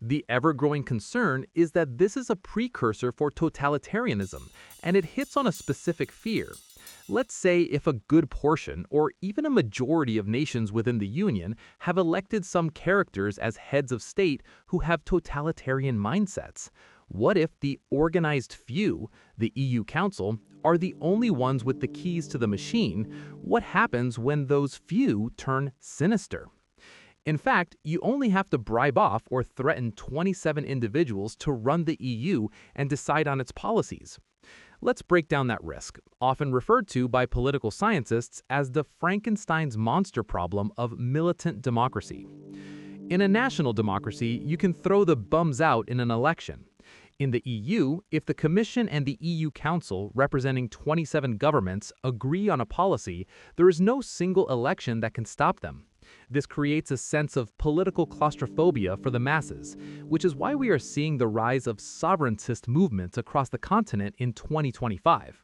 The ever-growing concern is that this is a precursor for totalitarianism, and it hits on a specific fear. Let's say if a good portion, or even a majority of nations within the Union have elected some characters as heads of state who have totalitarian mindsets. What if the organized few, the EU Council, are the only ones with the keys to the machine? What happens when those few turn sinister? In fact, you only have to bribe off or threaten 27 individuals to run the EU and decide on its policies. Let's break down that risk, often referred to by political scientists as the Frankenstein's monster problem of militant democracy. In a national democracy, you can throw the bums out in an election. In the EU, if the Commission and the EU Council, representing 27 governments, agree on a policy, there is no single election that can stop them. This creates a sense of political claustrophobia for the masses, which is why we are seeing the rise of sovereigntist movements across the continent in 2025.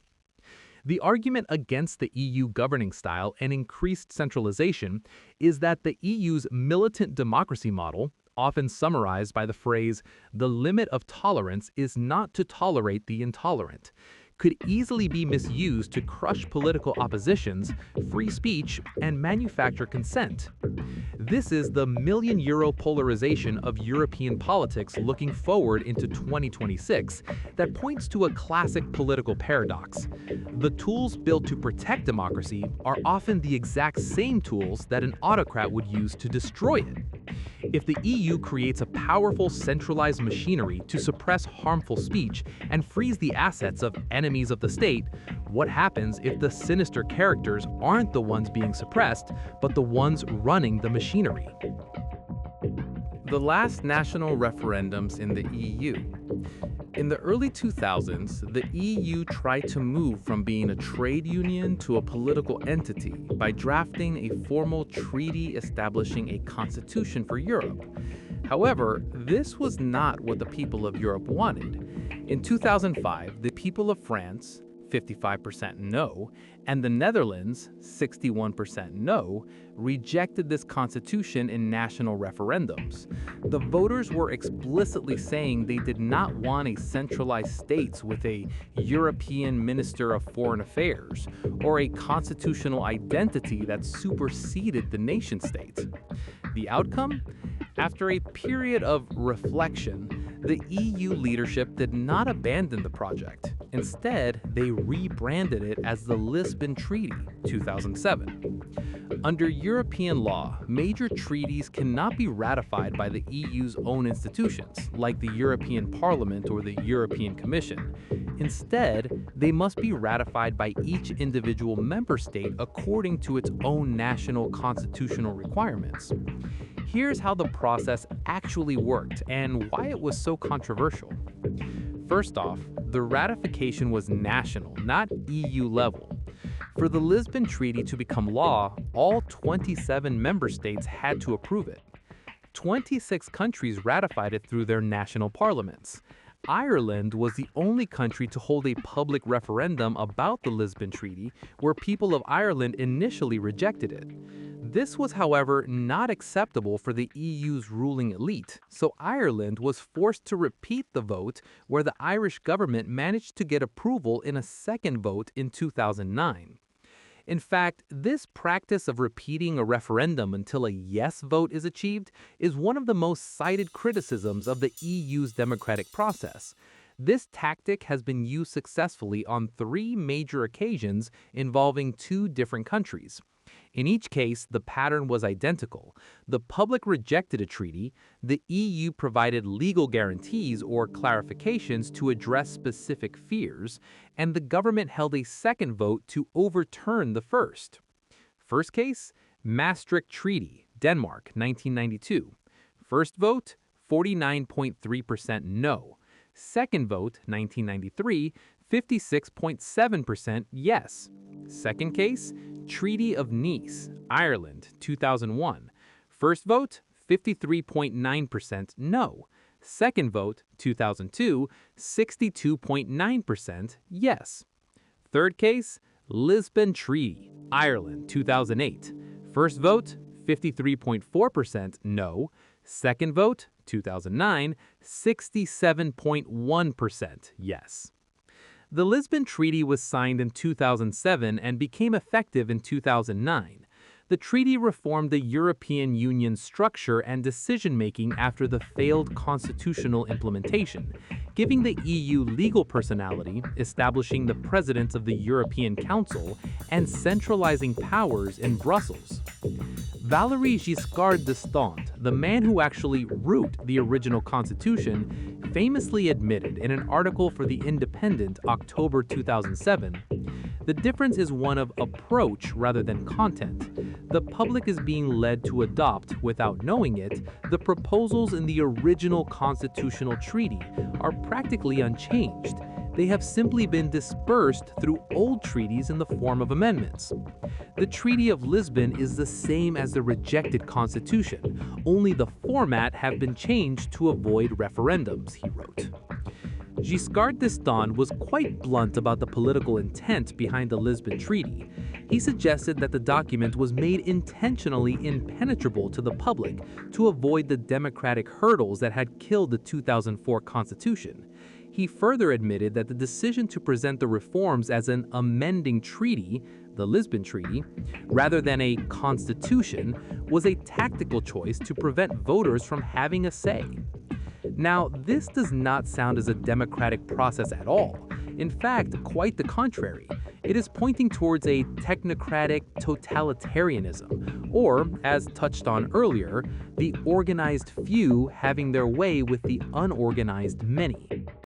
The argument against the EU governing style and increased centralization is that the EU's militant democracy model, often summarized by the phrase, "the limit of tolerance is not to tolerate the intolerant," could easily be misused to crush political oppositions, free speech, and manufacture consent. This is the million-euro polarization of European politics looking forward into 2026 that points to a classic political paradox. The tools built to protect democracy are often the exact same tools that an autocrat would use to destroy it. If the EU creates a powerful centralized machinery to suppress harmful speech and freeze the assets of enemies of the state, what happens if the sinister characters aren't the ones being suppressed, but the ones running the machinery? The last national referendums in the EU. In the early 2000s, the EU tried to move from being a trade union to a political entity by drafting a formal treaty establishing a constitution for Europe. However, this was not what the people of Europe wanted. In 2005, the people of France, 55% no, and the Netherlands, 61% no, rejected this constitution in national referendums. The voters were explicitly saying they did not want a centralized state with a European Minister of Foreign Affairs, or a constitutional identity that superseded the nation-state. The outcome? After a period of reflection, the EU leadership did not abandon the project. Instead, they rebranded it as the Lisbon Treaty, 2007. Under European law, major treaties cannot be ratified by the EU's own institutions, like the European Parliament or the European Commission. Instead, they must be ratified by each individual member state according to its own national constitutional requirements. Here's how the process actually worked and why it was so controversial. First off, the ratification was national, not EU level. For the Lisbon Treaty to become law, all 27 member states had to approve it. 26 countries ratified it through their national parliaments. Ireland was the only country to hold a public referendum about the Lisbon Treaty, where people of Ireland initially rejected it. This was, however, not acceptable for the EU's ruling elite, so Ireland was forced to repeat the vote, where the Irish government managed to get approval in a second vote in 2009. In fact, this practice of repeating a referendum until a yes vote is achieved is one of the most cited criticisms of the EU's democratic process. This tactic has been used successfully on 3 major occasions involving 2 different countries. In each case, the pattern was identical. The public rejected a treaty, the EU provided legal guarantees or clarifications to address specific fears, and the government held a second vote to overturn the first. First case, Maastricht Treaty, Denmark, 1992. First vote, 49.3% no. Second vote, 1993, 56.7% yes. Second case, Treaty of Nice, Ireland, 2001. First vote, 53.9% no. Second vote, 2002, 62.9% yes. Third case, Lisbon Treaty, Ireland, 2008. First vote, 53.4% no. Second vote, 2009, 67.1% yes. The Lisbon Treaty was signed in 2007 and became effective in 2009. The treaty reformed the European Union's structure and decision-making after the failed constitutional implementation, giving the EU legal personality, establishing the President of the European Council, and centralizing powers in Brussels. Valéry Giscard d'Estaing, the man who actually wrote the original constitution, famously admitted in an article for The Independent, October 2007, "The difference is one of approach rather than content. The public is being led to adopt, without knowing it, the proposals in the original constitutional treaty are practically unchanged. They have simply been dispersed through old treaties in the form of amendments. The Treaty of Lisbon is the same as the rejected constitution, only the format have been changed to avoid referendums," he wrote. Giscard d'Estaing was quite blunt about the political intent behind the Lisbon Treaty. He suggested that the document was made intentionally impenetrable to the public to avoid the democratic hurdles that had killed the 2004 Constitution. He further admitted that the decision to present the reforms as an amending treaty, the Lisbon Treaty, rather than a constitution, was a tactical choice to prevent voters from having a say. Now, this does not sound as a democratic process at all. In fact, quite the contrary. It is pointing towards a technocratic totalitarianism, or, as touched on earlier, the organized few having their way with the unorganized many.